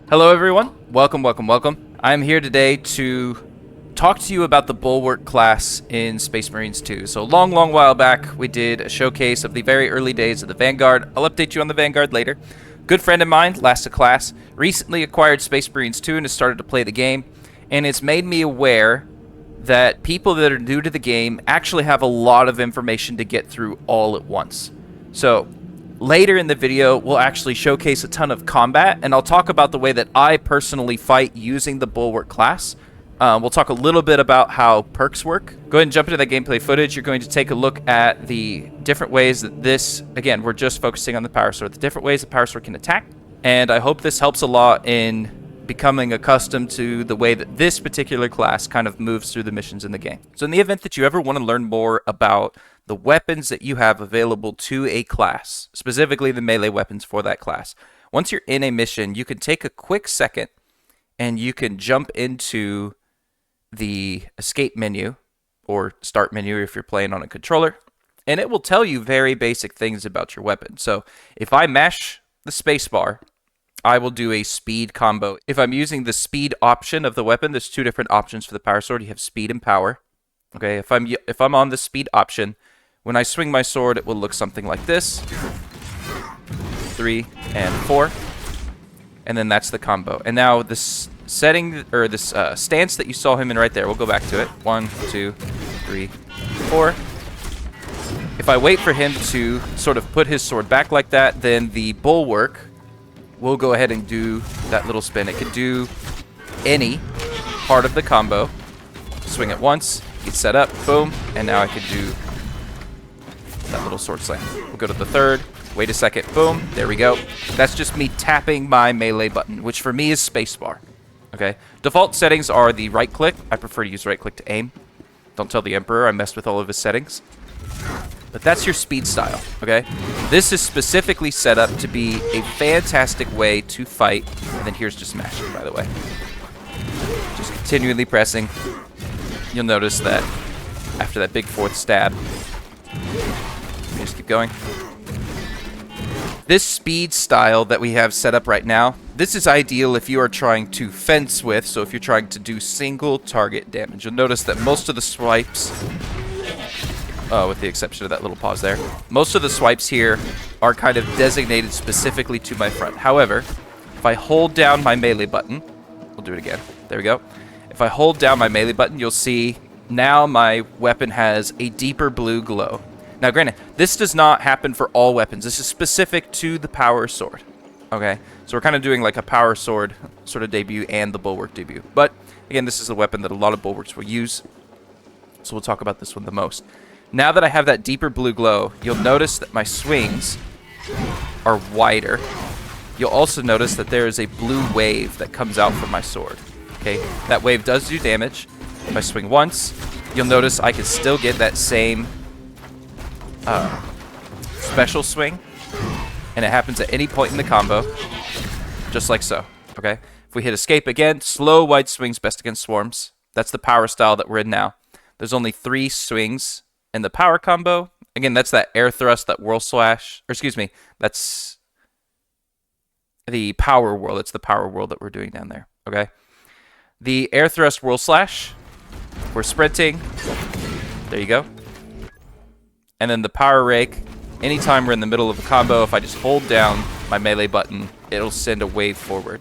Hello everyone, welcome. I'm here today to talk to you about the Bulwark class in Space Marines 2. So long while back, we did a showcase of the very early days of the Vanguard. I'll update you on the Vanguard later. Good friend of mine, last of class, recently acquired Space Marines 2 and has started to play the game. And it's made me aware that people that are new to the game actually have a lot of information to get through all at once. So later in the video, we'll actually showcase a ton of combat, and I'll talk about the way that I personally fight using the Bulwark class. We'll talk a little bit about how perks work. Go ahead and jump into that gameplay footage. You're going to take a look at the different ways that this, again, we're just focusing on the power sword, the different ways the power sword can attack, and I hope this helps a lot in becoming accustomed to the way that this particular class kind of moves through the missions in the game. So in the event that you ever want to learn more about the weapons that you have available to a class, specifically the melee weapons for that class, once you're in a mission, you can take a quick second and you can jump into the escape menu or start menu if you're playing on a controller, and it will tell you very basic things about your weapon. So if I mash the spacebar, I will do a speed combo. If I'm using the speed option of the weapon, there's two different options for the power sword. You have speed and power. Okay, if I'm on the speed option, when I swing my sword, it will look something like this. 3 and 4. And then that's the combo. And now this setting, or this stance that you saw him in right there, we'll go back to it. 1, 2, 3, 4. If I wait for him to sort of put his sword back like that, then the Bulwark will go ahead and do that little spin. It could do any part of the combo. Swing it once, get set up, boom, and now I could do that little sword slam. We'll go to the third, wait a second, boom, there we go. That's just me tapping my melee button, which for me is spacebar. Okay, default settings are the right click. I prefer to use right click to aim. Don't tell the Emperor I messed with all of his settings. But that's your speed style, okay? This is specifically set up to be a fantastic way to fight. And then here's just mashing, by the way. Just continually pressing. You'll notice that after that big fourth stab, just keep going. This speed style that we have set up right now, this is ideal if you are trying to fence with, so if you're trying to do single target damage. You'll notice that most of the swipes, with the exception of that little pause there, most of the swipes here are kind of designated specifically to my front. However, if I hold down my melee button, we'll do it again. There we go. If I hold down my melee button, you'll see now my weapon has a deeper blue glow. Now, granted, this does not happen for all weapons. This is specific to the power sword. Okay, so we're kind of doing like a power sword sort of debut and the Bulwark debut. But again, this is a weapon that a lot of Bulwarks will use, so we'll talk about this one the most. Now that I have that deeper blue glow, you'll notice that my swings are wider. You'll also notice that there is a blue wave that comes out from my sword. Okay, that wave does do damage. If I swing once, you'll notice I can still get that same special swing, and it happens at any point in the combo, just like so. Okay, if we hit escape again, slow wide swings best against swarms. That's the power style that we're in now. There's only 3 swings in the power combo. Again, that's that air thrust, that whirl slash, or excuse me, that's the power whirl. It's the power whirl that we're doing down there. Okay, the air thrust whirl slash, we're sprinting. There you go. And then the power rake, anytime we're in the middle of a combo, if I just hold down my melee button, it'll send a wave forward.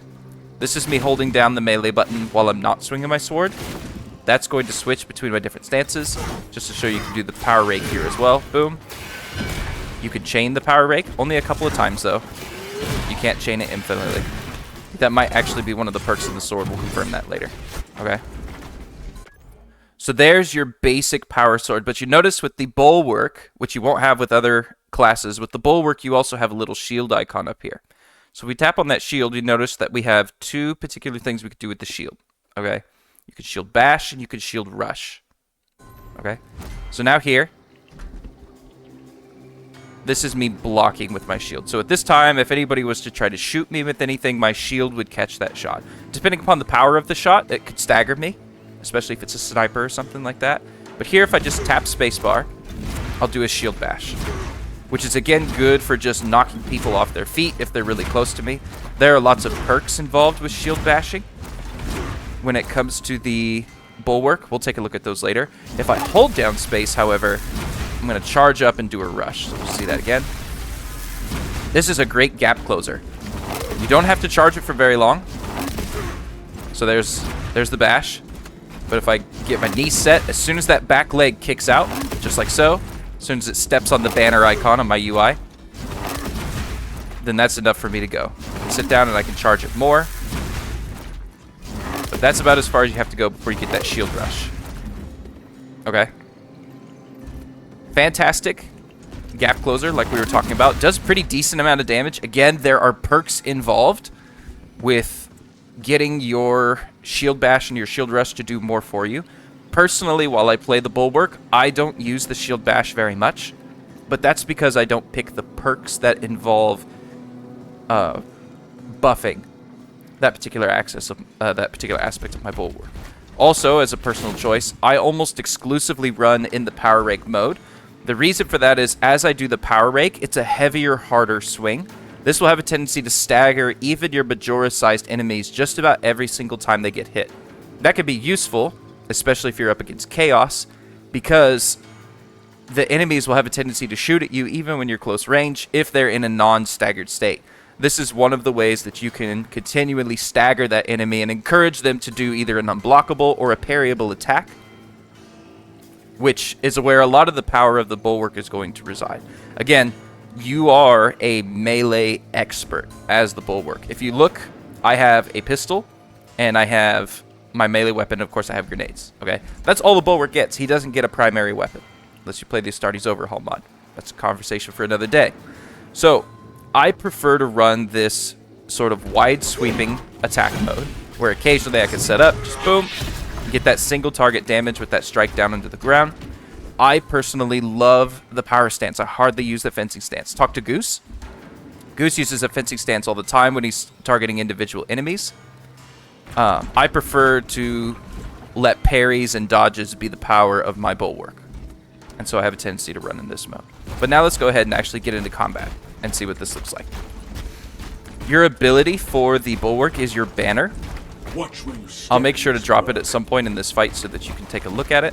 This is me holding down the melee button while I'm not swinging my sword. That's going to switch between my different stances, just to show you can do the power rake here as well. Boom. You can chain the power rake, only a couple of times though. You can't chain it infinitely. That might actually be one of the perks of the sword. We'll confirm that later. Okay. So there's your basic power sword, but you notice with the Bulwark, which you won't have with other classes, with the Bulwark you also have a little shield icon up here. So if we tap on that shield, you notice that we have 2 particular things we could do with the shield. Okay, you could shield bash and you could shield rush. Okay, so now here, this is me blocking with my shield. So at this time, if anybody was to try to shoot me with anything, my shield would catch that shot. Depending upon the power of the shot, it could stagger me, especially if it's a sniper or something like that. But here, if I just tap spacebar, I'll do a shield bash. which is again good for just knocking people off their feet if they're really close to me. There are lots of perks involved with shield bashing. When it comes to the Bulwark, we'll take a look at those later. If I hold down space, however, I'm going to charge up and do a rush. So we'll see that again. This is a great gap closer. You don't have to charge it for very long. So there's the bash. But if I get my knee set, as soon as that back leg kicks out, just like so, as soon as it steps on the banner icon on my UI, then that's enough for me to go. I can sit down and I can charge it more. But that's about as far as you have to go before you get that shield rush. Okay. Fantastic gap closer, like we were talking about. Does pretty decent amount of damage. Again, there are perks involved with getting your shield bash and your shield rush to do more for you. Personally, while I play the Bulwark, I don't use the shield bash very much. But that's because I don't pick the perks that involve buffing that particular aspect of my Bulwark. Also, as a personal choice, I almost exclusively run in the power rake mode. The reason for that is, as I do the power rake, it's a heavier, harder swing. This will have a tendency to stagger even your Majora-sized enemies just about every single time they get hit. That can be useful, especially if you're up against Chaos, because the enemies will have a tendency to shoot at you even when you're close range if they're in a non-staggered state. This is one of the ways that you can continually stagger that enemy and encourage them to do either an unblockable or a parryable attack, which is where a lot of the power of the Bulwark is going to reside. Again, you are a melee expert as the Bulwark. If you look, I have a pistol, and I have my melee weapon. Of course, I have grenades. Okay, that's all the Bulwark gets. He doesn't get a primary weapon, unless you play the Astartes Overhaul mod. That's a conversation for another day. So, I prefer to run this sort of wide-sweeping attack mode, where occasionally I can set up, just boom, get that single target damage with that strike down into the ground. I personally love the power stance. I hardly use the fencing stance. Talk to Goose. Goose uses a fencing stance all the time when he's targeting individual enemies. I prefer to let parries and dodges be the power of my Bulwark. And so I have a tendency to run in this mode. But now let's go ahead and actually get into combat and see what this looks like. Your ability for the Bulwark is your banner. I'll make sure to drop it at some point in this fight so that you can take a look at it.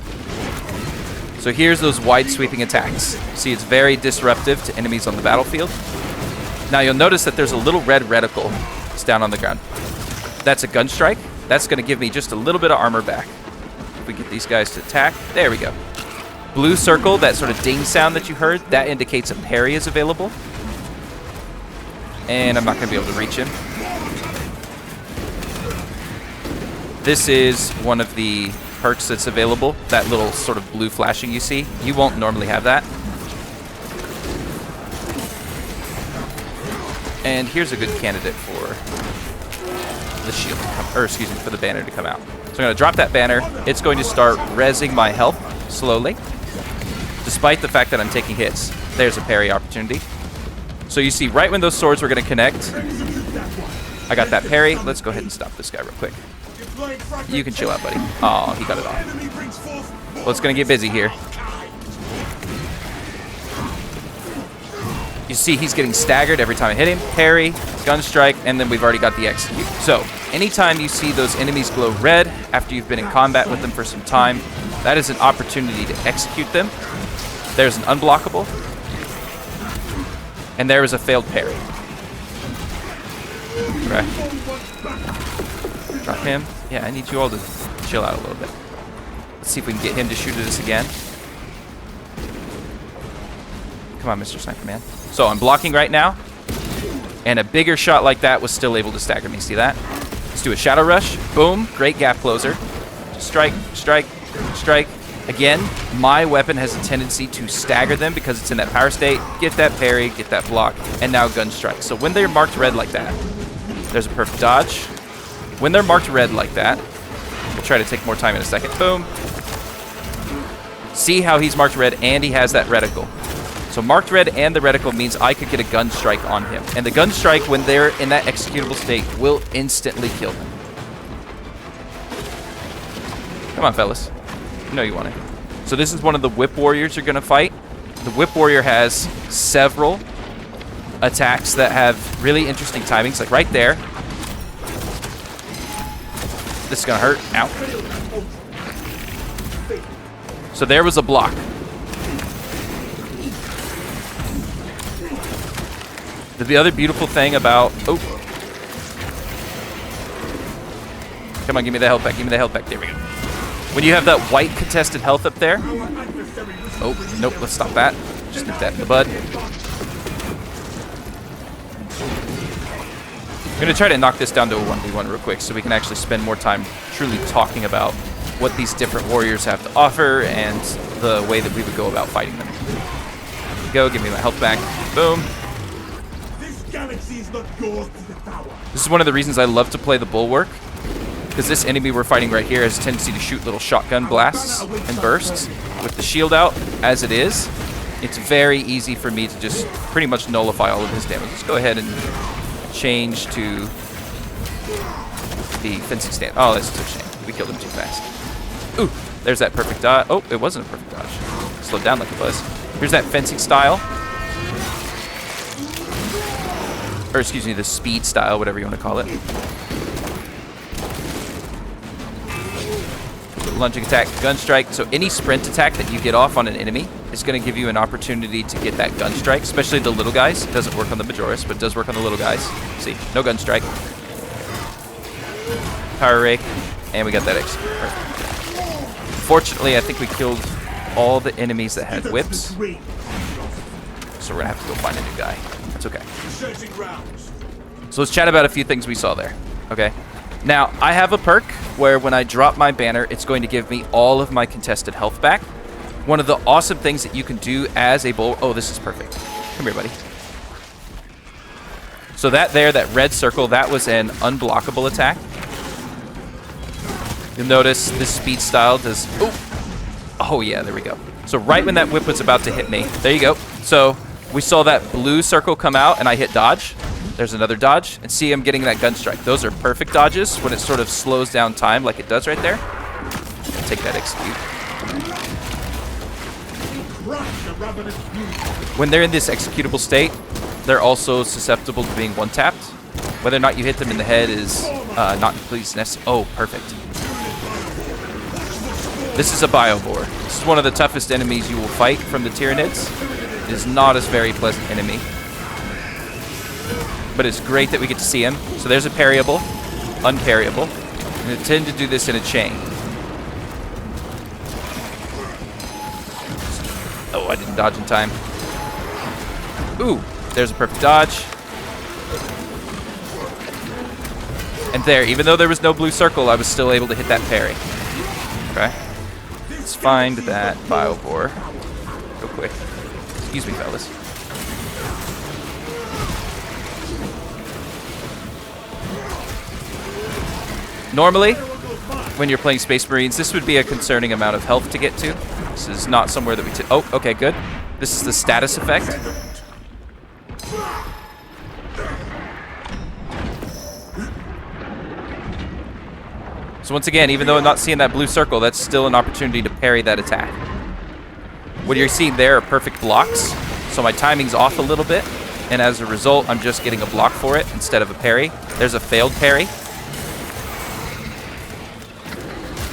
So here's those wide sweeping attacks. See, it's very disruptive to enemies on the battlefield. Now you'll notice that there's a little red reticle that's down on the ground. That's a gun strike. That's going to give me just a little bit of armor back. If we get these guys to attack, there we go. Blue circle, that sort of ding sound that you heard, that indicates a parry is available. And I'm not going to be able to reach him. This is one of the perks that's available, that little sort of blue flashing you see. You won't normally have that. And here's a good candidate for the shield to come, or excuse me, for the banner to come out. So I'm going to drop that banner. It's going to start rezzing my health slowly, despite the fact that I'm taking hits. There's a parry opportunity. So you see, right when those swords were going to connect, I got that parry. Let's go ahead and stop this guy real quick. You can chill out, buddy. Oh, he got it off. Well, it's going to get busy here. You see he's getting staggered every time I hit him. Parry, gun strike, and then we've already got the execute. So, anytime you see those enemies glow red after you've been in combat with them for some time, that is an opportunity to execute them. There's an unblockable. And there is a failed parry. Okay. Drop him. Yeah, I need you all to chill out a little bit. Let's see if we can get him to shoot at us again. Come on, Mr. Sniper Man. So I'm blocking right now. And a bigger shot like that was still able to stagger me. See that? Let's do a Shadow Rush. Boom. Great gap closer. Strike, strike, strike. Again, my weapon has a tendency to stagger them because it's in that power state. Get that parry, get that block, and now gun strike. So when they're marked red like that, there's a perfect dodge. When they're marked red like that, we'll try to take more time in a second. Boom. See how he's marked red and he has that reticle. So marked red and the reticle means I could get a gun strike on him. And the gun strike, when they're in that executable state, will instantly kill them. Come on, fellas. You know you want it. So this is one of the whip warriors you're going to fight. The Whip Warrior has several attacks that have really interesting timings, like right there. This is gonna hurt. Ow. So there was a block. The other beautiful thing about... Oh. Come on, give me the health back. Give me the health back. There we go. When you have that white contested health up there... Oh, nope. Let's stop that. Just nip that in the bud. I'm going to try to knock this down to a 1v1 real quick so we can actually spend more time truly talking about what these different warriors have to offer and the way that we would go about fighting them. There we go. Give me my health back. Boom. This is one of the reasons I love to play the Bulwark, because this enemy we're fighting right here has a tendency to shoot little shotgun blasts and bursts. With the shield out as it is, it's very easy for me to just pretty much nullify all of his damage. Let's go ahead and change to the fencing stand. Oh, that's too shame. We killed him too fast. Ooh, there's that perfect dodge. Oh, it wasn't a perfect dodge. Slowed down like it was. Here's that fencing style. Or excuse me, the speed style, whatever you want to call it. Lunging attack, gun strike. So any sprint attack that you get off on an enemy is going to give you an opportunity to get that gun strike, especially the little guys. It doesn't work on the Majoris, but it does work on the little guys. See, no gun strike. Power rake, and we got that execute. Perfect. Fortunately, I think we killed all the enemies that had whips. So we're going to have to go find a new guy. That's okay. So let's chat about a few things we saw there. Okay. Now, I have a perk where when I drop my banner, it's going to give me all of my contested health back. One of the awesome things that you can do as a bull... Oh, this is perfect. Come here, buddy. So that there, that red circle, that was an unblockable attack. You'll notice this speed style does... Oh, yeah, there we go. So right when that whip was about to hit me, there you go. So we saw that blue circle come out, and I hit dodge. There's another dodge, and see I'm getting that gun strike. Those are perfect dodges when it sort of slows down time like it does right there. Take that execute. When they're in this executable state, they're also susceptible to being one-tapped. Whether or not you hit them in the head is not completely necessary. Oh, perfect. This is a Biobore. This is one of the toughest enemies you will fight from the Tyranids. It is not a very pleasant enemy. But it's great that we get to see him. So there's a parryable, unparryable. I'm going to tend to do this in a chain. Oh, I didn't dodge in time. Ooh, there's a perfect dodge. And there, even though there was no blue circle, I was still able to hit that parry. Okay. Let's find that Biobore. Real quick. Excuse me, fellas. Normally, when you're playing Space Marines, this would be a concerning amount of health to get to. This is not somewhere that we... Oh, okay, good. This is the status effect. So once again, even though I'm not seeing that blue circle, that's still an opportunity to parry that attack. What you're seeing there are perfect blocks. So my timing's off a little bit, and as a result, I'm just getting a block for it instead of a parry. There's a failed parry.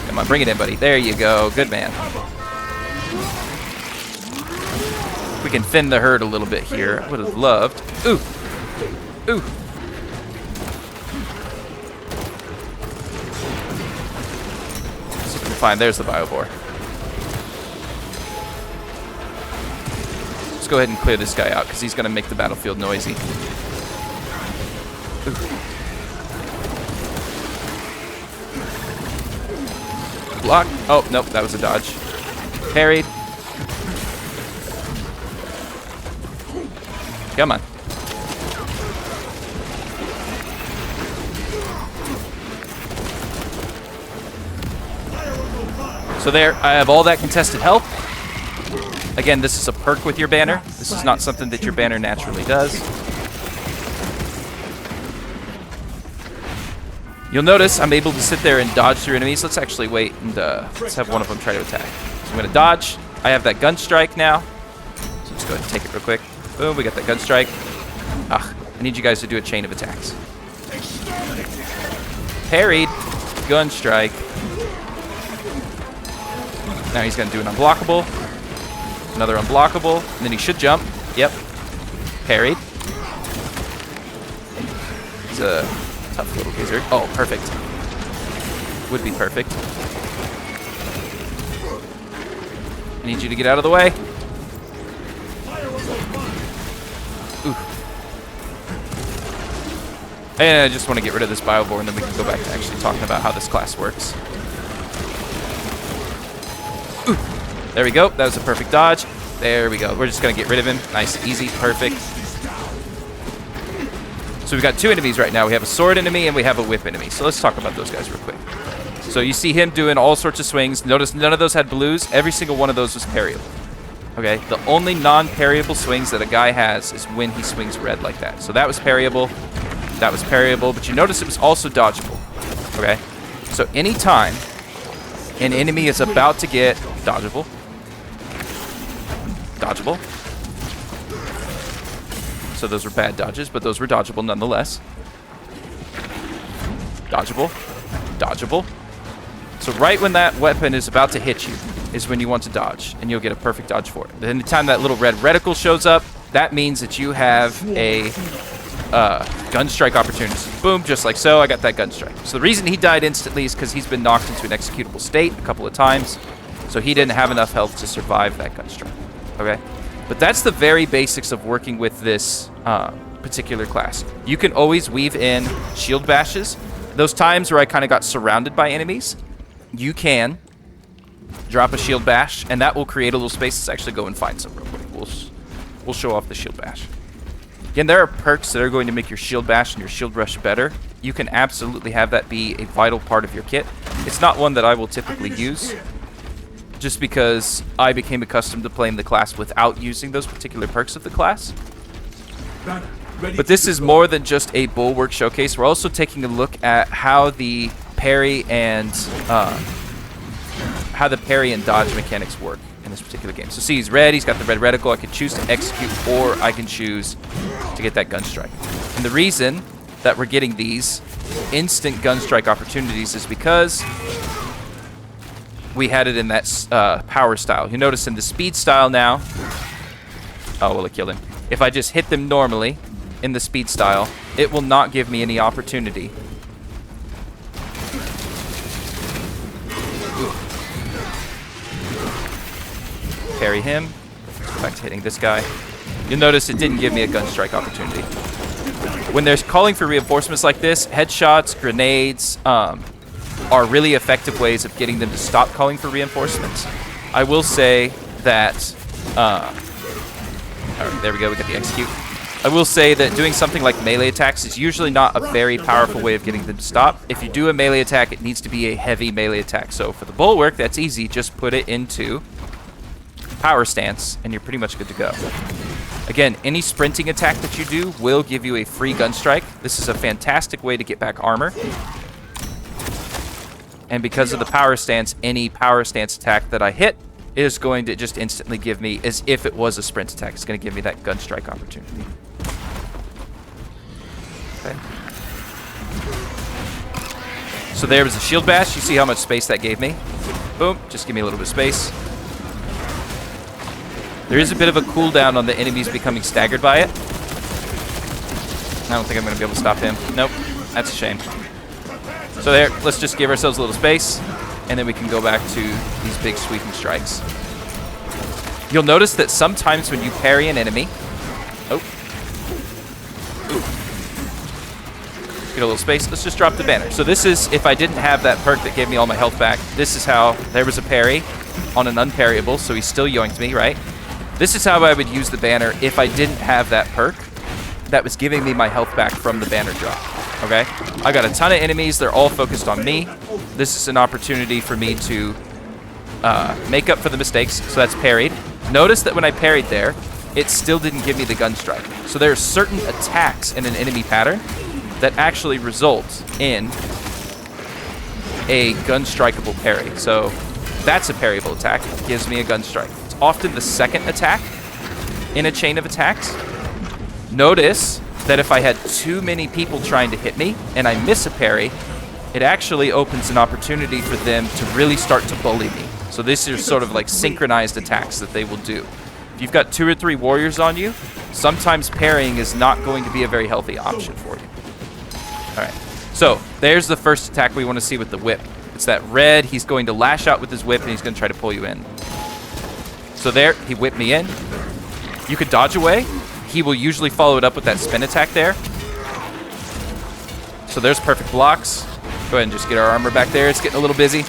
Come on, bring it in, buddy. There you go. Good man. We can thin the herd a little bit here. I would have loved. Ooh. Ooh. So we can find. There's the Biobore. Let's go ahead and clear this guy out because he's going to make the battlefield noisy. Ooh. Block. Oh, nope, that was a dodge. Parried. Come on. So there, I have all that contested health. Again, this is a perk with your banner. This is not something that your banner naturally does. You'll notice I'm able to sit there and dodge through enemies. Let's actually wait and let's have one of them try to attack. So I'm going to dodge. I have that gun strike now. So go ahead and take it real quick. Boom, we got that gun strike. Ah, I need you guys to do a chain of attacks. Parried. Gun strike. Now he's going to do an unblockable. Another unblockable. And then he should jump. Yep. Parried. He's a tough little wizard. Oh, perfect. Would be perfect. I need you to get out of the way. Ooh. And I just want to get rid of this Biobore, and then we can go back to actually talking about how this class works. Ooh. There we go. That was a perfect dodge. There we go. We're just going to get rid of him. Nice, easy, perfect. So we've got two enemies right now. We have a sword enemy and we have a whip enemy. So let's talk about those guys real quick. So you see him doing all sorts of swings. Notice none of those had blues. Every single one of those was parryable. Okay, the only non-parryable swings that a guy has is when he swings red like that. So that was parryable. That was parryable. But you notice it was also dodgeable. Okay, so anytime an enemy is about to get dodgeable, dodgeable. So those were bad dodges, but those were dodgeable nonetheless. Dodgeable. Dodgeable. So right when that weapon is about to hit you is when you want to dodge, and you'll get a perfect dodge for it. But anytime that little red reticle shows up, that means that you have a gun strike opportunity. Boom, just like so, I got that gun strike. So the reason he died instantly is because he's been knocked into an executable state a couple of times, so he didn't have enough health to survive that gun strike. Okay? But that's the very basics of working with this particular class. You can always weave in shield bashes. Those times where I kind of got surrounded by enemies, you can drop a shield bash, and that will create a little space. Let's actually go and find some real quick. We'll show off the shield bash. Again, there are perks that are going to make your shield bash and your shield rush better. You can absolutely have that be a vital part of your kit. It's not one that I will typically use, just because I became accustomed to playing the class without using those particular perks of the class. But this is more than just a Bulwark showcase. We're also taking a look at how the parry and dodge mechanics work in this particular game. So see, he's red. He's got the red reticle. I can choose to execute, or I can choose to get that gun strike. And the reason that we're getting these instant gun strike opportunities is because we had it in that power style. You notice in the speed style now. Oh, well, it killed him. If I just hit them normally in the speed style, it will not give me any opportunity. Ooh. Parry him. Let's go back to hitting this guy. You'll notice it didn't give me a gun strike opportunity. When there's calling for reinforcements like this, headshots, grenades, are really effective ways of getting them to stop calling for reinforcements. I will say that all right, there we go, we got the execute. I will say that doing something like melee attacks is usually not a very powerful way of getting them to stop. If you do a melee attack, it needs to be a heavy melee attack. So for the Bulwark, that's easy. Just put it into power stance, and you're pretty much good to go. Again, any sprinting attack that you do will give you a free gun strike. This is a fantastic way to get back armor. And because of the power stance, any power stance attack that I hit is going to just instantly give me, as if it was a sprint attack, it's going to give me that gun strike opportunity. Okay. So there was a shield bash. You see how much space that gave me? Boom, just give me a little bit of space. There is a bit of a cooldown on the enemies becoming staggered by it. I don't think I'm going to be able to stop him. Nope, that's a shame. So there, let's just give ourselves a little space, and then we can go back to these big sweeping strikes. You'll notice that sometimes when you parry an enemy... Oh. Ooh. Get a little space. Let's just drop the banner. So this is, if I didn't have that perk that gave me all my health back, this is how there was a parry on an unparryable, so he still yoinked me, right? This is how I would use the banner if I didn't have that perk that was giving me my health back from the banner drop. Okay? I got a ton of enemies. They're all focused on me. This is an opportunity for me to make up for the mistakes. So that's parried. Notice that when I parried there, it still didn't give me the gun strike. So there are certain attacks in an enemy pattern that actually result in a gun strikeable parry. So that's a parryable attack. It gives me a gun strike. It's often the second attack in a chain of attacks. Notice that if I had too many people trying to hit me and I miss a parry, it actually opens an opportunity for them to really start to bully me. So this is sort of like synchronized attacks that they will do. If you've got 2 or 3 warriors on you, sometimes parrying is not going to be a very healthy option for you. All right, so there's the first attack we want to see with the whip. It's that red. He's going to lash out with his whip, and he's going to try to pull you in. So there, he whipped me in. You could dodge away. He will usually follow it up with that spin attack there. So there's perfect blocks. Go ahead and just get our armor back there. It's getting a little busy.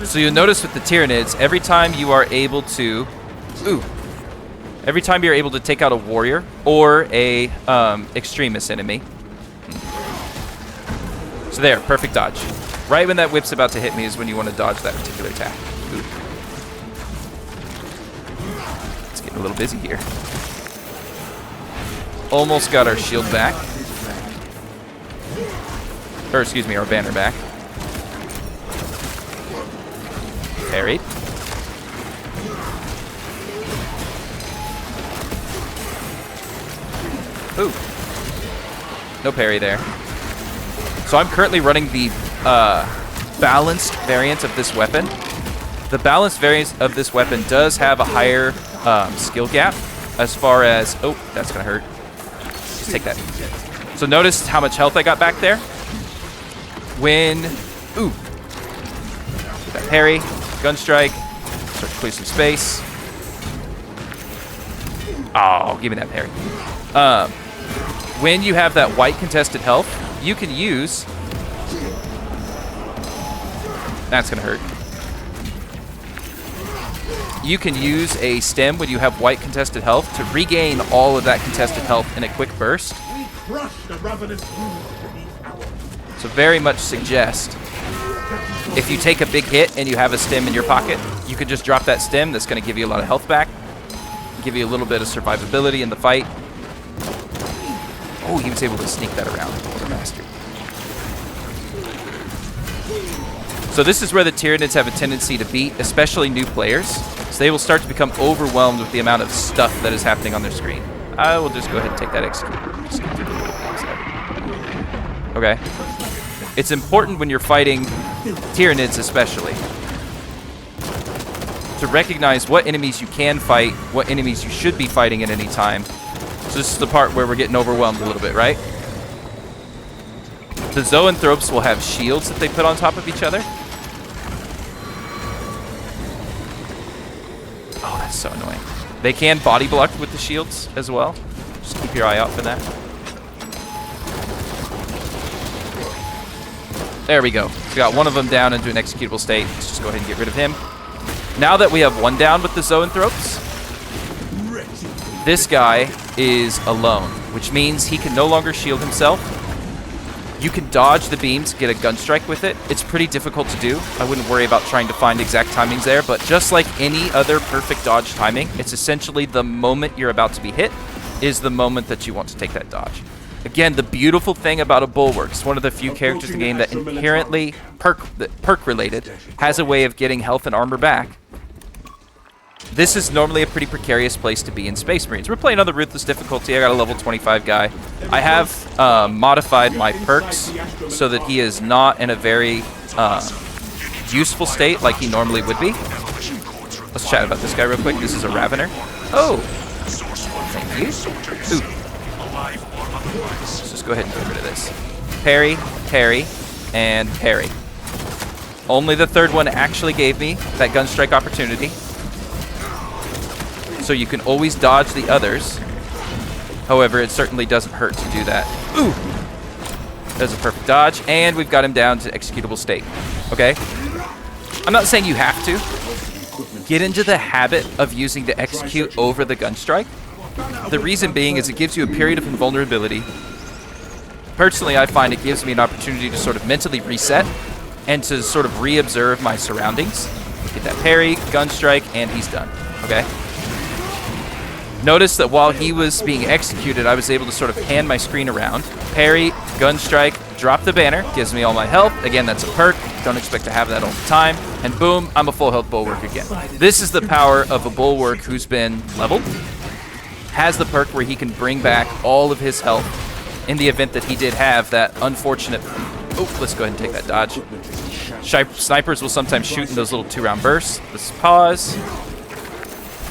So you'll notice with the Tyranids, every time you are able to... Every time you're able to take out a warrior or a extremist enemy. So there, perfect dodge. Right when that whip's about to hit me is when you want to dodge that particular attack. Ooh. It's getting a little busy here. Almost got our shield back. Or excuse me, our banner back. Parried. Ooh. No parry there. So I'm currently running the balanced variant of this weapon. The balanced variant of this weapon does have a higher skill gap as far as... Oh, that's going to hurt. Just take that. So notice how much health I got back there. When... Ooh. Get that parry. Gun strike. Start to clear some space. Oh, give me that parry. When you have that white contested health, you can use... That's going to hurt. You can use a stem when you have white contested health to regain all of that contested health in a quick burst. So very much suggest if you take a big hit and you have a stem in your pocket, you could just drop that stem. That's going to give you a lot of health back. Give you a little bit of survivability in the fight. Oh, he was able to sneak that around. What a bastard. So this is where the Tyranids have a tendency to beat, especially new players. So they will start to become overwhelmed with the amount of stuff that is happening on their screen. I will just go ahead and take that execute. Just get through the little games there. Okay. It's important when you're fighting Tyranids especially to recognize what enemies you can fight, what enemies you should be fighting at any time. So this is the part where we're getting overwhelmed a little bit, right? The Zoanthropes will have shields that they put on top of each other. Oh, that's so annoying. They can body block with the shields as well. Just keep your eye out for that. There we go. We got one of them down into an executable state. Let's just go ahead and get rid of him. Now that we have one down with the Zoanthropes, this guy is alone, which means he can no longer shield himself. You can dodge the beams, get a gun strike with it. It's pretty difficult to do. I wouldn't worry about trying to find exact timings there, but just like any other perfect dodge timing, it's essentially the moment you're about to be hit is the moment that you want to take that dodge. Again, the beautiful thing about a Bulwark, it's one of the few characters in the game that inherently perk related, has a way of getting health and armor back. This is normally a pretty precarious place to be in Space Marines. We're playing on the Ruthless difficulty. I got a level 25 guy. I have modified my perks so that he is not in a very useful state like he normally would be. Let's chat about this guy real quick. This is a Ravener. Oh! Thank you. Ooh. Let's just go ahead and get rid of this. Parry, parry, and parry. Only the third one actually gave me that gun strike opportunity. So you can always dodge the others. However, it certainly doesn't hurt to do that. Ooh! There's a perfect dodge, and we've got him down to executable state. Okay? I'm not saying you have to. Get into the habit of using the execute over the gun strike. The reason being is it gives you a period of invulnerability. Personally, I find it gives me an opportunity to sort of mentally reset and to sort of re-observe my surroundings. Get that parry, gun strike, and he's done. Okay? Notice that while he was being executed, I was able to sort of pan my screen around. Parry, gun strike, drop the banner, gives me all my health. Again, that's a perk. Don't expect to have that all the time. And boom, I'm a full health Bulwark again. This is the power of a Bulwark who's been leveled. Has the perk where he can bring back all of his health in the event that he did have that unfortunate... Oh, let's go ahead and take that dodge. Snipers will sometimes shoot in those little 2-round bursts. Let's pause.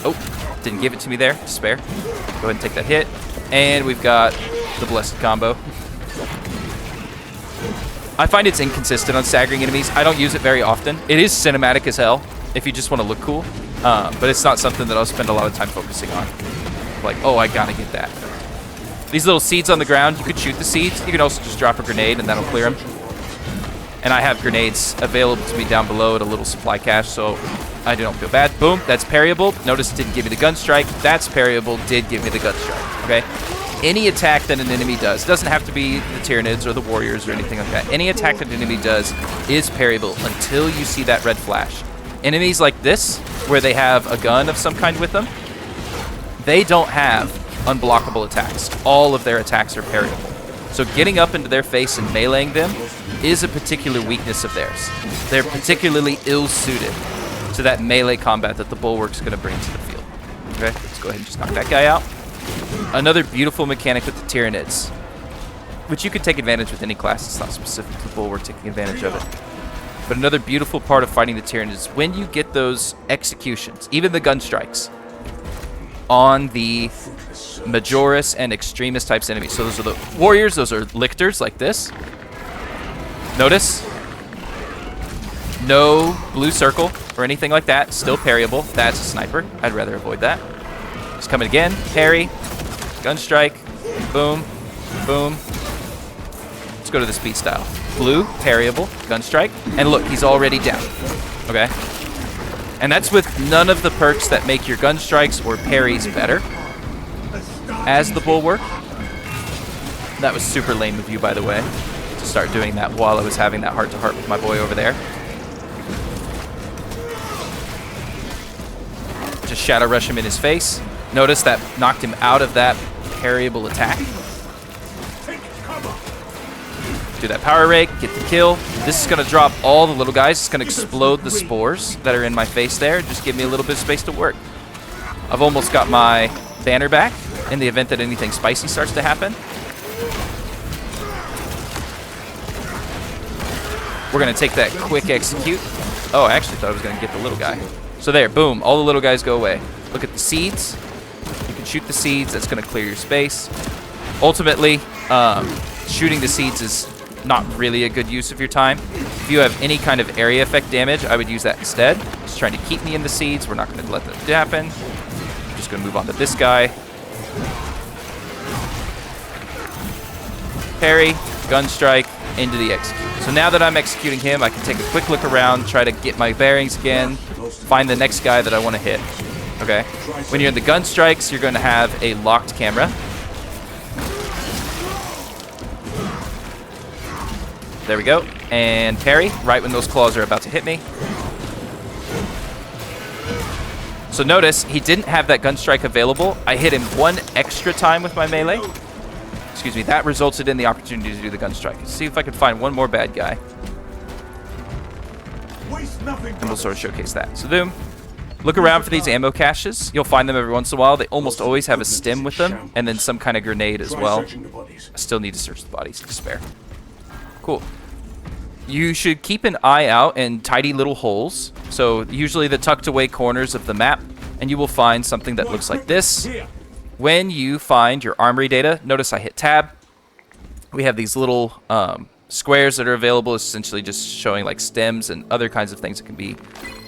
Oh, didn't give it to me there. Despair. Go ahead and take that hit. And we've got the blessed combo. I find it's inconsistent on staggering enemies. I don't use it very often. It is cinematic as hell if you just want to look cool, but it's not something that I'll spend a lot of time focusing on. Like, oh, I gotta get that. These little seeds on the ground, you could shoot the seeds. You can also just drop a grenade and that'll clear them. And I have grenades available to me down below at a little supply cache, so I don't feel bad. Boom, that's parryable. Notice it didn't give me the gun strike. That's parryable, did give me the gun strike, okay? Any attack that an enemy does, doesn't have to be the Tyranids or the Warriors or anything like that. Any attack that an enemy does is parryable until you see that red flash. Enemies like this, where they have a gun of some kind with them, they don't have unblockable attacks. All of their attacks are parryable. So getting up into their face and meleeing them is a particular weakness of theirs. They're particularly ill-suited to that melee combat that the Bulwark's going to bring to the field. Okay, let's go ahead and just knock that guy out. Another beautiful mechanic with the Tyranids, which you could take advantage with any class. It's not specific to the Bulwark taking advantage of it. But another beautiful part of fighting the Tyranid is when you get those executions, even the gun strikes, on the Majoris and Extremist types enemies. So those are the Warriors, those are Lictors like this. Notice, no blue circle or anything like that, still parryable. That's a sniper. I'd rather avoid that. It's coming again, parry, gun strike, boom, boom. Let's go to the speed style. Blue, parryable, gun strike, and look, he's already down, okay? And that's with none of the perks that make your gun strikes or parries better as the Bulwark. That was super lame of you, by the way, to start doing that while I was having that heart-to-heart with my boy over there. Just shadow rush him in his face. Notice that knocked him out of that parryable attack. Do that power rake, get the kill. This is going to drop all the little guys. It's going to explode the spores that are in my face there. Just give me a little bit of space to work. I've almost got my banner back in the event that anything spicy starts to happen. We're going to take that quick execute. Oh, I actually thought I was going to get the little guy. So there, boom, all the little guys go away. Look at the seeds. You can shoot the seeds. That's going to clear your space. Ultimately, shooting the seeds is not really a good use of your time. If you have any kind of area effect damage, I would use that instead. It's trying to keep me in the seeds. We're not going to let that happen. I'm just going to move on to this guy. Parry, gun strike, into the execute. So now that I'm executing him, I can take a quick look around, try to get my bearings again, find the next guy that I want to hit. Okay? When you're in the gun strikes, you're going to have a locked camera. There we go. And parry, right when those claws are about to hit me. So notice, he didn't have that gun strike available. I hit him one extra time with my melee. Excuse me, that resulted in the opportunity to do the gun strike. Let's see if I can find one more bad guy. And we'll sort of showcase that. So boom. Look around for these ammo caches. You'll find them every once in a while. They almost always have a stim with them, and then some kind of grenade as well. I still need to search the bodies. Despair. Cool. You should keep an eye out in tidy little holes. So usually the tucked away corners of the map, and you will find something that looks like this. When you find your armory data, notice I hit tab. We have these little squares that are available, essentially just showing like stems and other kinds of things that can be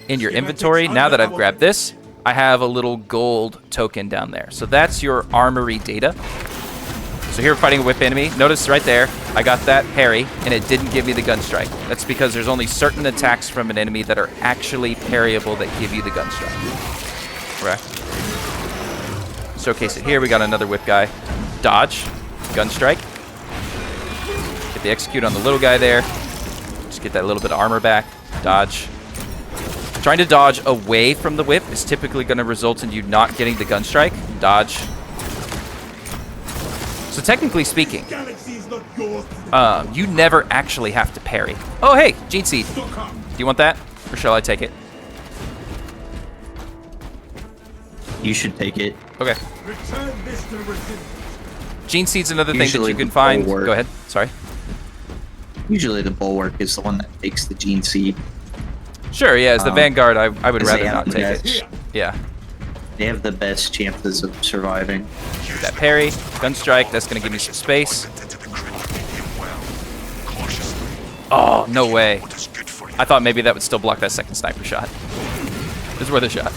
in your inventory. Now that I've grabbed this, I have a little gold token down there. So that's your armory data. So here we're fighting a whip enemy. Notice right there, I got that parry, and it didn't give me the gun strike. That's because there's only certain attacks from an enemy that are actually parryable that give you the gun strike. Correct? Showcase it here. We got another whip guy. Dodge. Gun strike. Get the execute on the little guy there. Just get that little bit of armor back. Dodge. Trying to dodge away from the whip is typically going to result in you not getting the gun strike. Dodge. So technically speaking, You never actually have to parry. Oh, hey, Gene Seed. Do you want that? Or shall I take it? You should take it. Okay. Gene Seed's another thing that you can find. Bulwark. Go ahead. Sorry. Usually the Bulwark is the one that takes the Gene Seed. Sure, yeah, as the Vanguard, I would rather not take it. best- Yeah. They have the best chances of surviving. That parry, gun strike, that's going to give me some space. Oh, no way. I thought maybe that would still block that second sniper shot. It was worth a shot.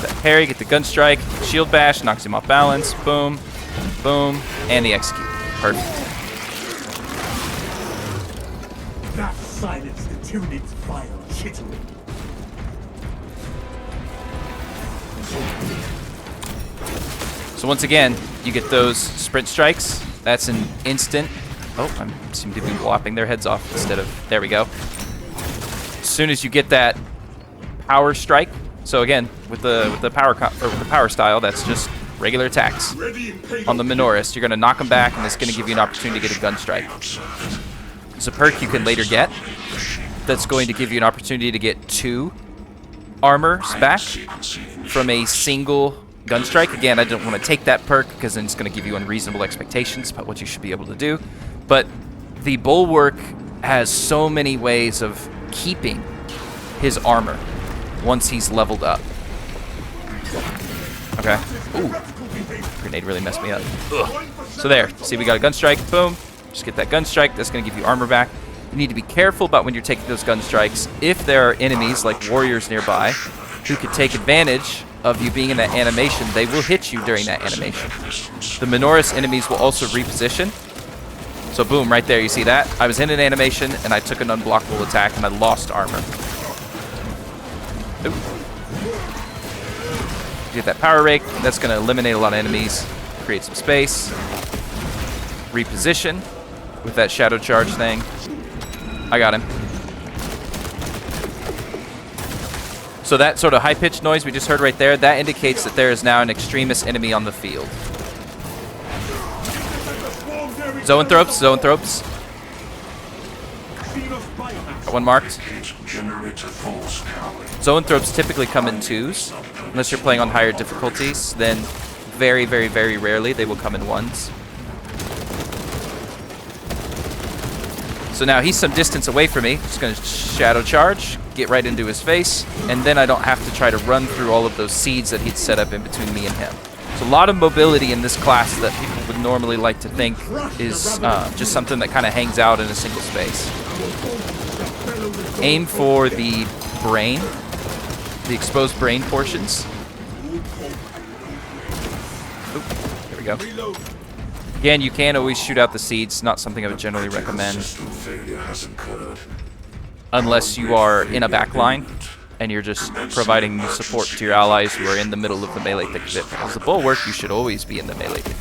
That parry, get the gun strike, shield bash, knocks him off balance, boom, boom, and the execute. Perfect. That silenced the Tyranid's vile chittering. So once again, you get those sprint strikes. That's an instant. Oh, I seem to be whopping their heads off instead of... There we go. As soon as you get that power strike. So again, with the power style, that's just regular attacks. On the Minoris, you're going to knock them back, and it's going to give you an opportunity to get a gun strike. There's a perk you can later get that's going to give you an opportunity to get 2 armors back from a single gun strike. Again, I don't want to take that perk because then it's going to give you unreasonable expectations about what you should be able to do. But the Bulwark has so many ways of keeping his armor once he's leveled up. Okay. Ooh. Grenade really messed me up. Ugh. So there. See, we got a gun strike. Boom. Just get that gun strike. That's going to give you armor back. You need to be careful about when you're taking those gun strikes. If there are enemies like warriors nearby who could take advantage of you being in that animation, they will hit you during that animation. The Minoris enemies will also reposition. So boom, right there, you see that? I was in an animation and I took an unblockable attack and I lost armor. Oop. Get that power rake. That's going to eliminate a lot of enemies, create some space. Reposition with that shadow charge thing. I got him. So that sort of high-pitched noise we just heard right there, that indicates that there is now an extremist enemy on the field. Zoanthropes, Zoanthropes. Got one marked. Zoanthropes typically come in 2s. Unless you're playing on higher difficulties, then very, very, very rarely they will come in 1s. So now he's some distance away from me. Just going to shadow charge, get right into his face, and then I don't have to try to run through all of those seeds that he'd set up in between me and him. So a lot of mobility in this class that people would normally like to think is just something that kind of hangs out in a single space. Aim for the brain, the exposed brain portions. Oop, there we go. Again, you can always shoot out the seeds, not something I would generally recommend. Unless you are in a back line and you're just providing support to your allies who are in the middle of the melee thick of it. As a Bulwark, you should always be in the melee thick.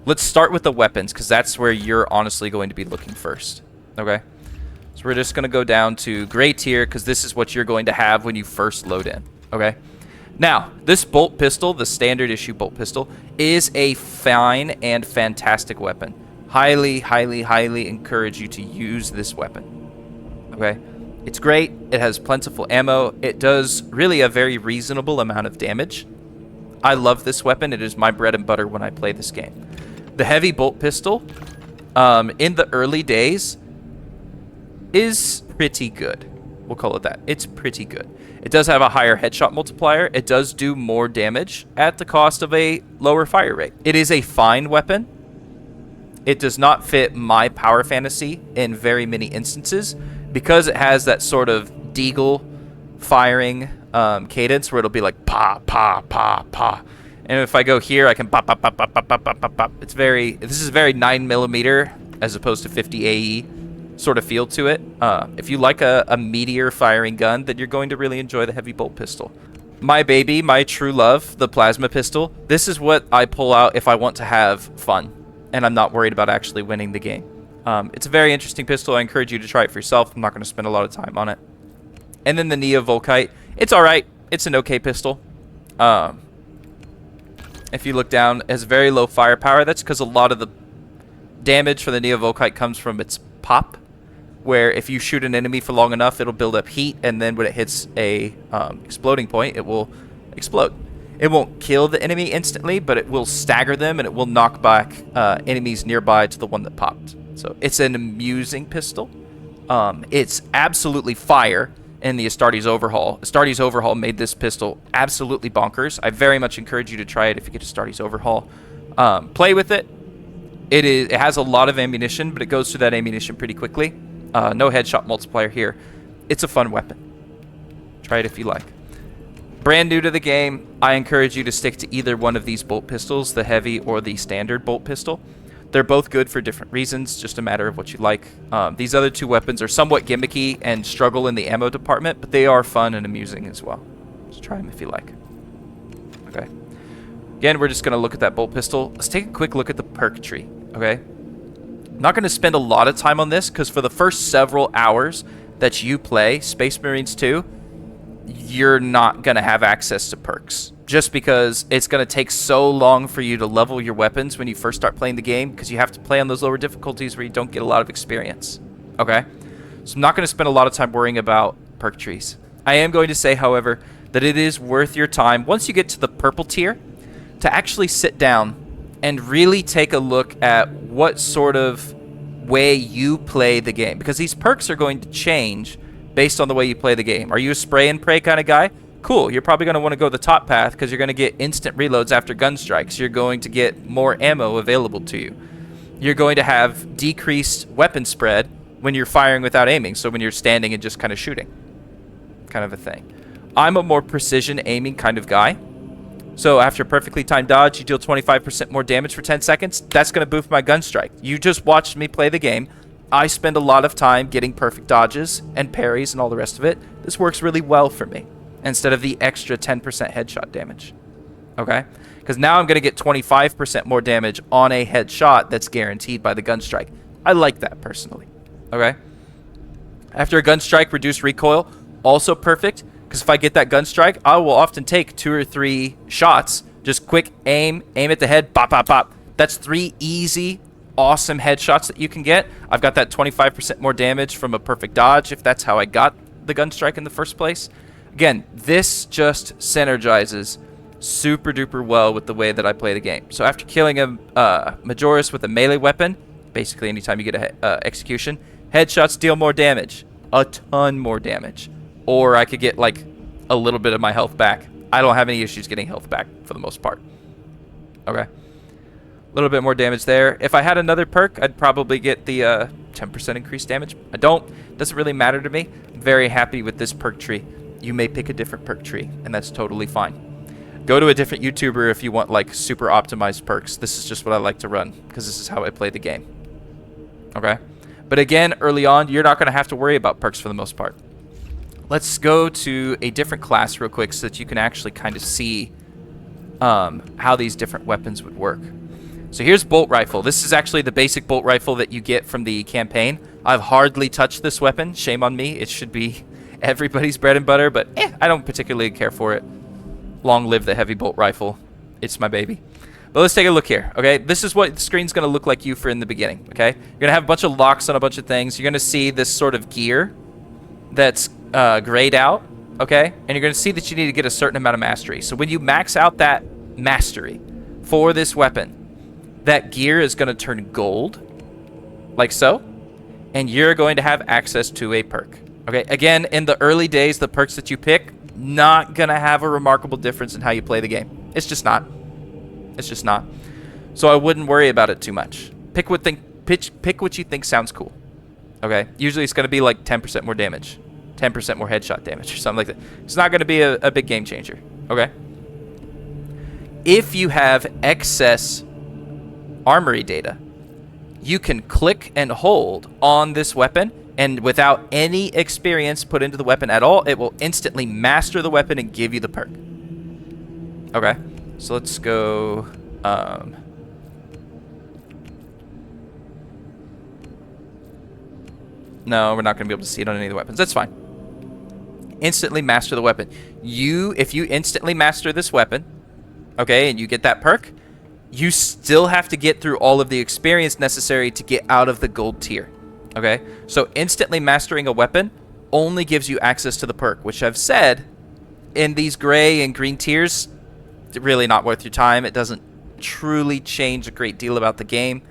Let's start with the weapons, because that's where you're honestly going to be looking first. Okay? So we're just going to go down to gray tier, because this is what you're going to have when you first load in. Okay? Now, this bolt pistol, the standard issue bolt pistol, is a fine and fantastic weapon. Highly, highly, highly encourage you to use this weapon. Okay? It's great. It has plentiful ammo. It does really a very reasonable amount of damage. I love this weapon. It is my bread and butter when I play this game. The heavy bolt pistol, in the early days, is pretty good. We'll call it that. It's pretty good. It does have a higher headshot multiplier. It does do more damage at the cost of a lower fire rate. It is a fine weapon. It does not fit my power fantasy in very many instances because it has that sort of deagle firing cadence where it'll be like pa, pa, pa, pa. And if I go here, I can pop, pop, pop, pop, pop, pop, pop, pop, pop. This is very 9mm as opposed to 50 AE sort of feel to it. If you like a meteor firing gun, then you're going to really enjoy the heavy bolt pistol. My baby, my true love, the plasma pistol, this is what I pull out if I want to have fun and I'm not worried about actually winning the game. It's a very interesting pistol. I encourage you to try it for yourself. I'm not going to spend a lot of time on it. And then the Neo Volkite, it's alright. It's an okay pistol. if you look down, has very low firepower. That's because a lot of the damage for the Neovolkite comes from its pop, where if you shoot an enemy for long enough, it'll build up heat, and then when it hits a exploding point, it will explode. It won't kill the enemy instantly, but it will stagger them, and it will knock back enemies nearby to the one that popped. So it's an amusing pistol. It's absolutely fire in the Astartes Overhaul. Astartes Overhaul made this pistol absolutely bonkers. I very much encourage you to try it if you get Astartes Overhaul. Play with it. It has a lot of ammunition, but it goes through that ammunition pretty quickly. No headshot multiplier here. It's a fun weapon. Try it if you like. Brand new to the game, I encourage you to stick to either one of these bolt pistols, the heavy or the standard bolt pistol. They're both good for different reasons, just a matter of what you like. These other two weapons are somewhat gimmicky and struggle in the ammo department, but they are fun and amusing as well. Just try them if you like. Okay. Again, we're just going to look at that bolt pistol. Let's take a quick look at the perk tree, okay? I'm not going to spend a lot of time on this, because for the first several hours that you play Space Marines 2, you're not going to have access to perks. Just because it's going to take so long for you to level your weapons when you first start playing the game, because you have to play on those lower difficulties where you don't get a lot of experience. Okay? So I'm not going to spend a lot of time worrying about perk trees. I am going to say, however, that it is worth your time, once you get to the purple tier, to actually sit down and really take a look at what sort of way you play the game. Because these perks are going to change based on the way you play the game. Are you a spray and pray kind of guy? Cool, you're probably going to want to go the top path, because you're going to get instant reloads after gun strikes. You're going to get more ammo available to you. You're going to have decreased weapon spread when you're firing without aiming, so when you're standing and just kind of shooting. Kind of a thing. I'm a more precision aiming kind of guy. So after perfectly timed dodge, you deal 25% more damage for 10 seconds. That's going to boost my gun strike. You just watched me play the game. I spend a lot of time getting perfect dodges and parries and all the rest of it. This works really well for me, instead of the extra 10% headshot damage. Okay? Because now I'm going to get 25% more damage on a headshot that's guaranteed by the gun strike. I like that personally. Okay? After a gun strike, reduced recoil, also perfect. Because if I get that gun strike, I will often take 2 or 3 shots. Just quick aim at the head, bop, bop, bop. That's 3 easy, awesome headshots that you can get. I've got that 25% more damage from a perfect dodge, if that's how I got the gun strike in the first place. Again, this just synergizes super duper well with the way that I play the game. So after killing a Majoris with a melee weapon, basically anytime you get a execution, headshots deal more damage, a ton more damage. Or I could get like a little bit of my health back. I don't have any issues getting health back for the most part. Okay. A little bit more damage there. If I had another perk, I'd probably get the 10% increased damage. I don't. Doesn't really matter to me. I'm very happy with this perk tree. You may pick a different perk tree, and that's totally fine. Go to a different YouTuber if you want like super optimized perks. This is just what I like to run, because this is how I play the game. Okay? But again, early on, you're not going to have to worry about perks for the most part. Let's go to a different class real quick so that you can actually kind of see how these different weapons would work. So here's bolt rifle. This is actually the basic bolt rifle that you get from the campaign. I've hardly touched this weapon. Shame on me. It should be everybody's bread and butter, but I don't particularly care for it. Long live the heavy bolt rifle. It's my baby. But let's take a look here, okay? This is what the screen's going to look like in the beginning, okay? You're going to have a bunch of locks on a bunch of things. You're going to see this sort of gear that's grayed out, okay? And you're going to see that you need to get a certain amount of mastery. So when you max out that mastery for this weapon, that gear is going to turn gold, like so, and you're going to have access to a perk. Okay, again, in the early days, the perks that you pick, not going to have a remarkable difference in how you play the game. It's just not. It's just not. So I wouldn't worry about it too much. Pick what you think sounds cool. Okay, usually it's going to be like 10% more damage, 10% more headshot damage, or something like that. It's not going to be a big game changer. Okay. If you have excess armory data, you can click and hold on this weapon, and without any experience put into the weapon at all, it will instantly master the weapon and give you the perk. Okay, so let's go no, we're not going to be able to see it on any of the weapons. That's fine. Instantly master the weapon. If you instantly master this weapon, okay, and you get that perk, you still have to get through all of the experience necessary to get out of the gold tier, okay? So instantly mastering a weapon only gives you access to the perk, which I've said in these gray and green tiers, really not worth your time. It doesn't truly change a great deal about the game.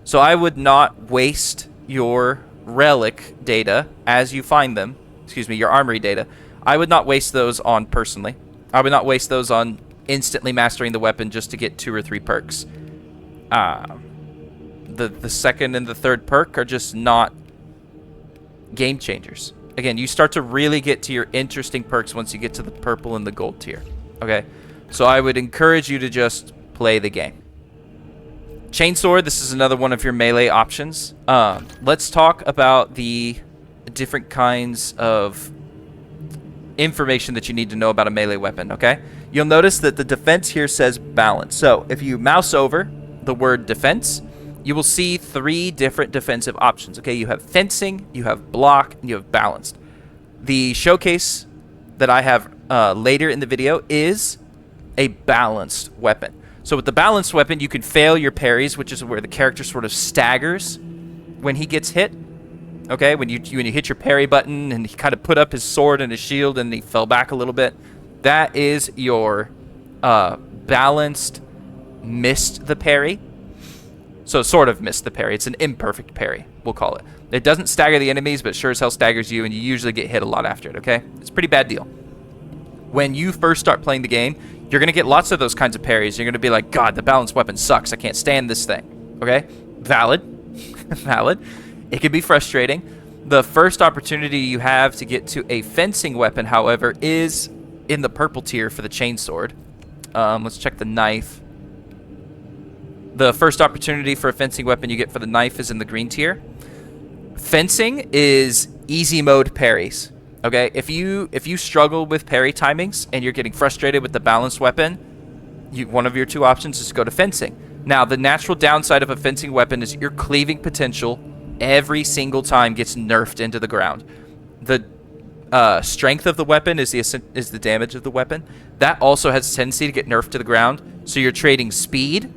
So I would not waste your relic data as you find them, excuse me, your armory data. I would not waste those on personally. I would not waste those on instantly mastering the weapon just to get 2 or 3 perks. The second and the third perk are just not game changers. Again, you start to really get to your interesting perks once you get to the purple and the gold tier. Okay, so I would encourage you to just play the game. Chainsword, this is another one of your melee options. Let's talk about the different kinds of information that you need to know about a melee weapon, okay? You'll notice that the defense here says balance. So if you mouse over the word defense, you will see 3 different defensive options, okay? You have fencing, you have block, and you have balanced. The showcase that I have later in the video is a balanced weapon. So with the balanced weapon, you can fail your parries, which is where the character sort of staggers when he gets hit. Okay, when you hit your parry button and he kind of put up his sword and his shield and he fell back a little bit, that is your balanced missed the parry. So sort of missed the parry. It's an imperfect parry, we'll call it. It doesn't stagger the enemies, but sure as hell staggers you, and you usually get hit a lot after it, okay? It's a pretty bad deal. When you first start playing the game, you're going to get lots of those kinds of parries. You're going to be like, God, the balanced weapon sucks. I can't stand this thing, okay? Valid. Valid. It can be frustrating. The first opportunity you have to get to a fencing weapon, however, is in the purple tier for the chainsword. Let's check the knife. The first opportunity for a fencing weapon you get for the knife is in the green tier. Fencing is easy mode parries. Okay, if you struggle with parry timings and you're getting frustrated with the balanced weapon, one of your 2 options is to go to fencing. Now, the natural downside of a fencing weapon is your cleaving potential every single time gets nerfed into the ground. The strength of the weapon is the damage of the weapon. That also has a tendency to get nerfed to the ground. So you're trading speed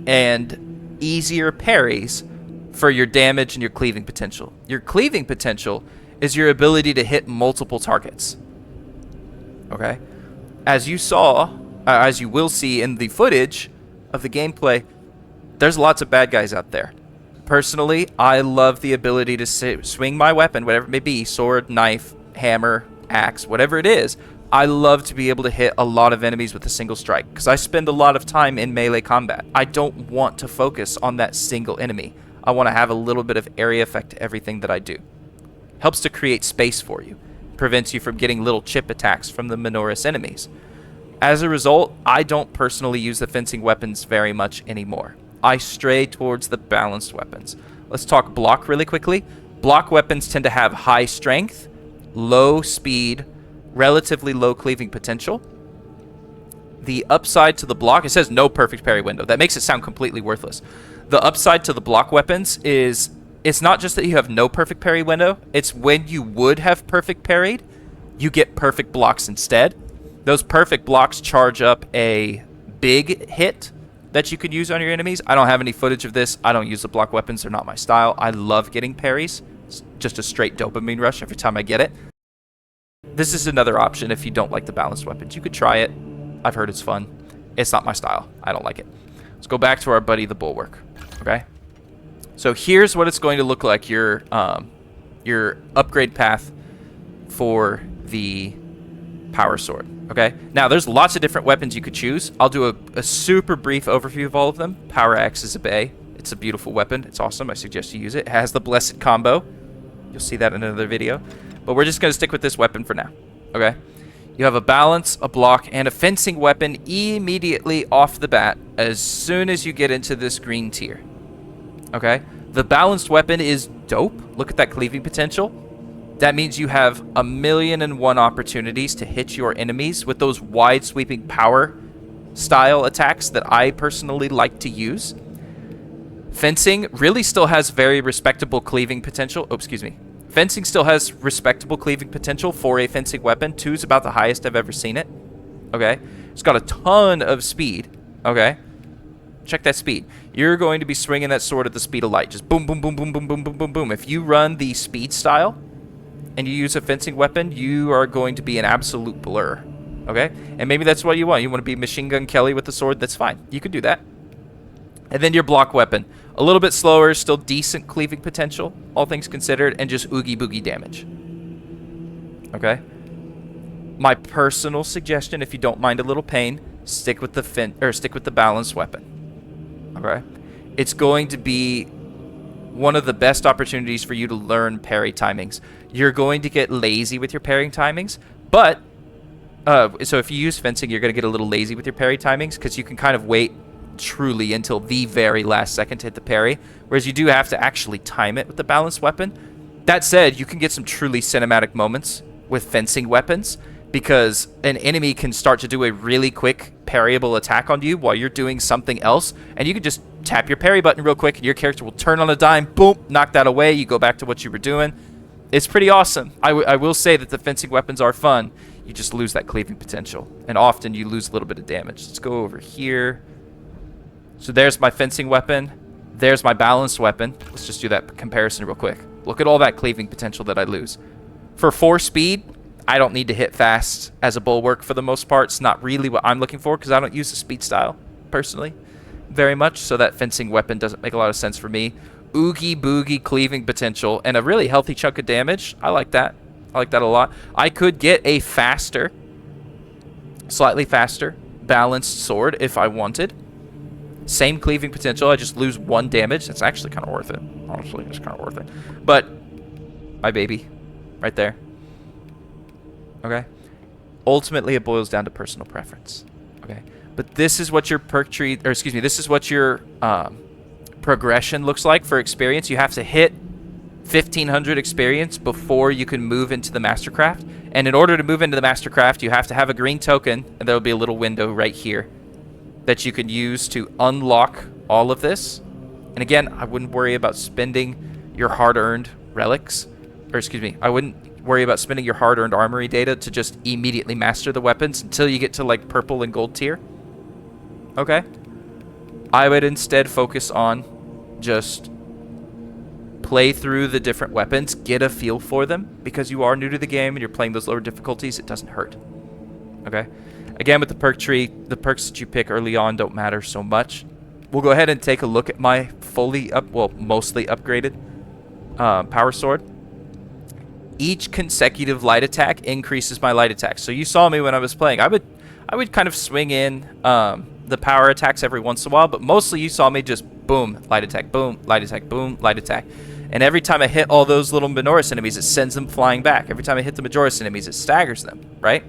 and easier parries for your damage and your cleaving potential. Your cleaving potential is your ability to hit multiple targets. Okay? As you saw, as you will see in the footage of the gameplay, there's lots of bad guys out there. Personally, I love the ability to swing my weapon, whatever it may be, sword, knife, hammer, axe, whatever it is. I love to be able to hit a lot of enemies with a single strike because I spend a lot of time in melee combat. I don't want to focus on that single enemy. I want to have a little bit of area effect to everything that I do. Helps to create space for you. Prevents you from getting little chip attacks from the Minoris enemies. As a result, I don't personally use the fencing weapons very much anymore. I stray towards the balanced weapons. Let's talk block really quickly. Block weapons tend to have high strength, low speed, relatively low cleaving potential. The upside to the block, it says no perfect parry window. That makes it sound completely worthless. The upside to the block weapons is, it's not just that you have no perfect parry window, it's when you would have perfect parried, you get perfect blocks instead. Those perfect blocks charge up a big hit that you could use on your enemies. I don't have any footage of this. I don't use the block weapons. They're not my style. I love getting parries. It's just a straight dopamine rush every time I get it. This is another option if you don't like the balanced weapons. You could try it. I've heard it's fun. It's not my style. I don't like it. Let's go back to our buddy the Bulwark. Okay? So here's what it's going to look like, your upgrade path for the power sword. Okay? Now, there's lots of different weapons you could choose. I'll do a super brief overview of all of them. Power Axe is a bay. It's a beautiful weapon. It's awesome. I suggest you use it. It has the Blessed combo. You'll see that in another video. But we're just going to stick with this weapon for now. Okay? You have a balance, a block, and a fencing weapon immediately off the bat as soon as you get into this green tier. Okay? The balanced weapon is dope. Look at that cleaving potential. That means you have 1,000,001 opportunities to hit your enemies with those wide sweeping power style attacks that I personally like to use. Fencing really still has very respectable cleaving potential. Oh, excuse me. Fencing still has respectable cleaving potential for a fencing weapon. 2 is about the highest I've ever seen it. Okay? It's got a ton of speed. Okay? Check that speed. You're going to be swinging that sword at the speed of light. Just boom, boom, boom, boom, boom, boom, boom, boom, boom. If you run the speed style and you use a fencing weapon, you are going to be an absolute blur. Okay? And maybe that's what you want. You want to be Machine Gun Kelly with the sword. That's fine. You can do that. And then your block weapon. A little bit slower, still decent cleaving potential, all things considered, and just oogie boogie damage. Okay? My personal suggestion, if you don't mind a little pain, stick with the balanced weapon. Okay? It's going to be one of the best opportunities for you to learn parry timings. You're going to get lazy with your parrying timings, but so if you use fencing, you're going to get a little lazy with your parry timings because you can kind of wait truly until the very last second to hit the parry, whereas you do have to actually time it with the balanced weapon. That said, you can get some truly cinematic moments with fencing weapons because an enemy can start to do a really quick parryable attack on you while you're doing something else, and you can just tap your parry button real quick and your character will turn on a dime, boom, knock that away, you go back to what you were doing. It's pretty awesome. I will say that the fencing weapons are fun. You just lose that cleaving potential, and often you lose a little bit of damage. Let's go over here. So there's my fencing weapon. There's my balanced weapon. Let's just do that comparison real quick. Look at all that cleaving potential that I lose. For 4 speed, I don't need to hit fast as a bulwark for the most part. It's not really what I'm looking for because I don't use the speed style, personally, very much. So that fencing weapon doesn't make a lot of sense for me. Oogie boogie cleaving potential and a really healthy chunk of damage. I like that. I like that a lot. I could get a faster, slightly faster, balanced sword if I wanted. Same cleaving potential. I just lose 1 damage. That's actually kind of worth it. Honestly, it's kind of worth it. But my baby, right there. Okay. Ultimately, it boils down to personal preference. Okay. But this is what your perk tree, or excuse me, this is what your progression looks like for experience. You have to hit 1,500 experience before you can move into the Mastercraft. And in order to move into the Mastercraft, you have to have a green token, and there will be a little window right here that you can use to unlock all of this. And again, I wouldn't worry about spending your hard-earned relics, or excuse me, I wouldn't worry about spending your hard-earned armory data to just immediately master the weapons until you get to like purple and gold tier. Okay? I would instead focus on just play through the different weapons, get a feel for them, because you are new to the game and you're playing those lower difficulties, it doesn't hurt. Okay? Again, with the perk tree, the perks that you pick early on don't matter so much. We'll go ahead and take a look at my mostly upgraded power sword. Each consecutive light attack increases my light attack. So you saw me when I was playing. I would kind of swing in the power attacks every once in a while, but mostly you saw me just boom, light attack, boom, light attack, boom, light attack. And every time I hit all those little Minoris enemies, it sends them flying back. Every time I hit the Majoris enemies, it staggers them, right?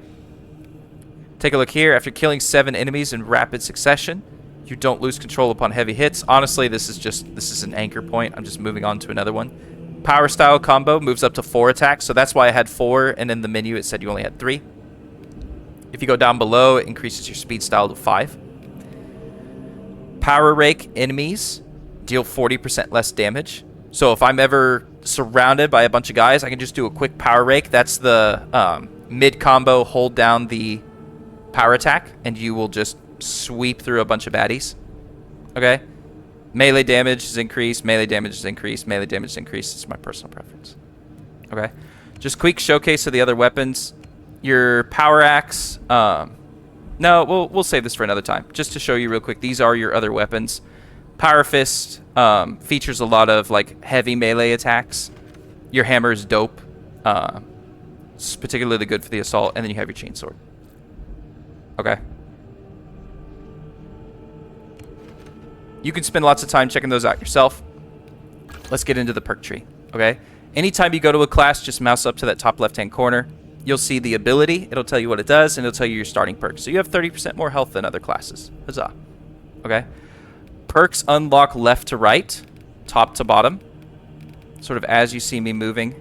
Take a look here. After killing 7 enemies in rapid succession, you don't lose control upon heavy hits. Honestly, this is an anchor point. I'm just moving on to another one. Power style combo moves up to 4 attacks, so that's why I had 4, and in the menu it said you only had 3. If you go down below, it increases your speed style to 5. Power rake enemies deal 40% less damage. So if I'm ever surrounded by a bunch of guys, I can just do a quick power rake. That's the mid combo, hold down the power attack, and you will just sweep through a bunch of baddies. Okay? Melee damage is increased, melee damage is increased, melee damage is increased. It's my personal preference. Okay? Just quick showcase of the other weapons. Your power axe, no, we'll save this for another time. Just to show you real quick, these are your other weapons. Power fist features a lot of like heavy melee attacks. Your hammer is dope. It's particularly good for the assault, and then you have your chainsword. Okay. You can spend lots of time checking those out yourself. Let's get into the perk tree, okay? Anytime you go to a class, just mouse up to that top left-hand corner. You'll see the ability. It'll tell you what it does, and it'll tell you your starting perks. So you have 30% more health than other classes. Huzzah. Okay? Perks unlock left to right, top to bottom, sort of as you see me moving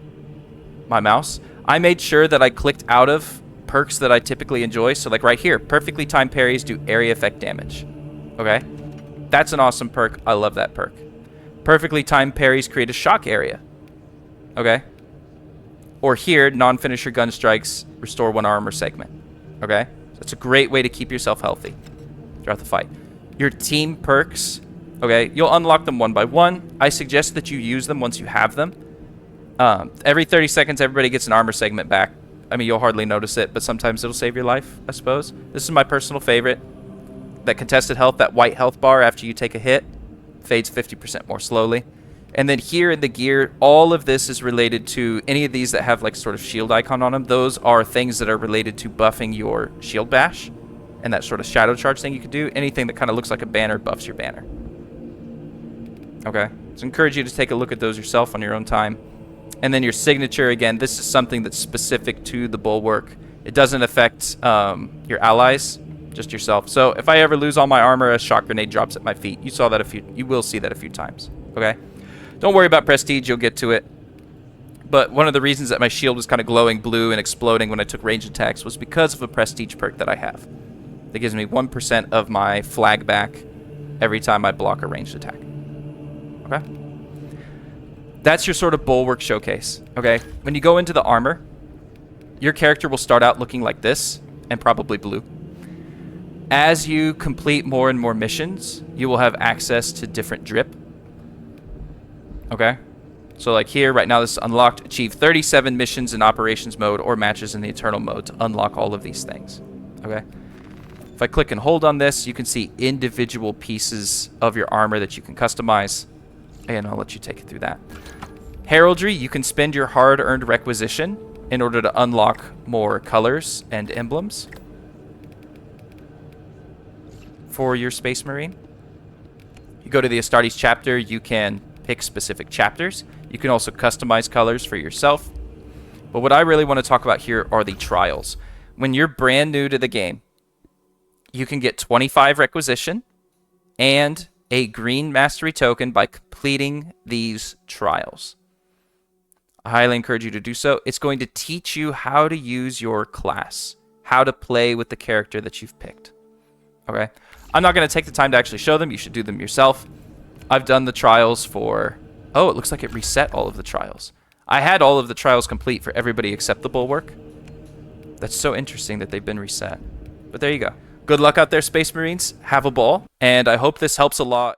my mouse. I made sure that I clicked out of perks that I typically enjoy. So like right here, perfectly timed parries do area effect damage. Okay? That's an awesome perk. I love that perk. Perfectly timed parries create a shock area. Okay? Or here, non-finisher gun strikes restore 1 armor segment. Okay? That's a great way to keep yourself healthy throughout the fight. Your team perks, okay, you'll unlock them one by one. I suggest that you use them once you have them. Every 30 seconds, everybody gets an armor segment back. I mean, you'll hardly notice it, but sometimes it'll save your life, I suppose. This is my personal favorite. That contested health, that white health bar after you take a hit, fades 50% more slowly. And then here in the gear, all of this is related to any of these that have like sort of shield icon on them. Those are things that are related to buffing your shield bash and that sort of shadow charge thing you can do. Anything that kind of looks like a banner buffs your banner. Okay, so I encourage you to take a look at those yourself on your own time. And then your signature, again, this is something that's specific to the Bulwark. It doesn't affect your allies, just yourself. So if I ever lose all my armor, a shock grenade drops at my feet. You saw that you will see that a few times. Okay, don't worry about prestige, you'll get to it. But one of the reasons that my shield was kind of glowing blue and exploding when I took range attacks was because of a prestige perk that I have. That gives me 1% of my flag back every time I block a ranged attack. Okay? That's your sort of Bulwark showcase. Okay? When you go into the armor, your character will start out looking like this, and probably blue. As you complete more and more missions, you will have access to different drip. Okay? So like here, right now this is unlocked. Achieve 37 missions in operations mode or matches in the eternal mode to unlock all of these things. Okay? If I click and hold on this, you can see individual pieces of your armor that you can customize. And I'll let you take it through that. Heraldry, you can spend your hard-earned requisition in order to unlock more colors and emblems for your Space Marine. You go to the Astartes chapter, you can pick specific chapters. You can also customize colors for yourself. But what I really want to talk about here are the trials. When you're brand new to the game, you can get 25 requisition and a green mastery token by completing these trials. I highly encourage you to do so. It's going to teach you how to use your class, how to play with the character that you've picked. Okay? I'm not going to take the time to actually show them. You should do them yourself. I've done the trials for... Oh, it looks like it reset all of the trials. I had all of the trials complete for everybody except the Bulwark. That's so interesting that they've been reset. But there you go. Good luck out there, Space Marines. Have a ball. And I hope this helps a lot.